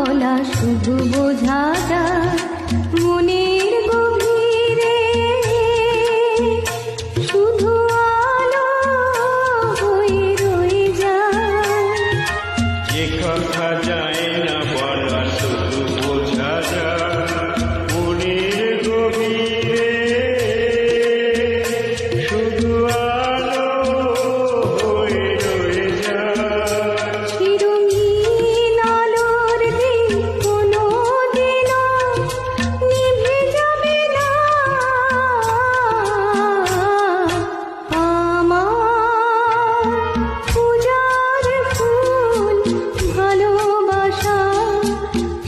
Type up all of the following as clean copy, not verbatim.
বলা শুধু বোঝা যায় মনের গভীরে, শুধু আলো হয়ে রয়ে যায়। যে কথা যায় না বলা শুধু বোঝা যায় মনের গভীরে, শুধু আলো হয়ে রয়ে যায়। চিরঙিন আলোর দিক কোনোদিনও নিভে যাবে না। আমার পূজার ফুল ভালোবাসা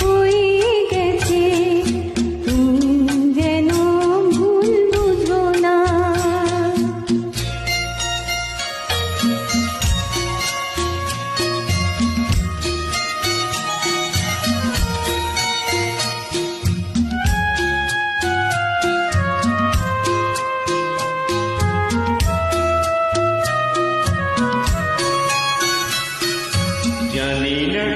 হয়ে গেছে, তুমি যেন ভুল বুঝো না। জানি না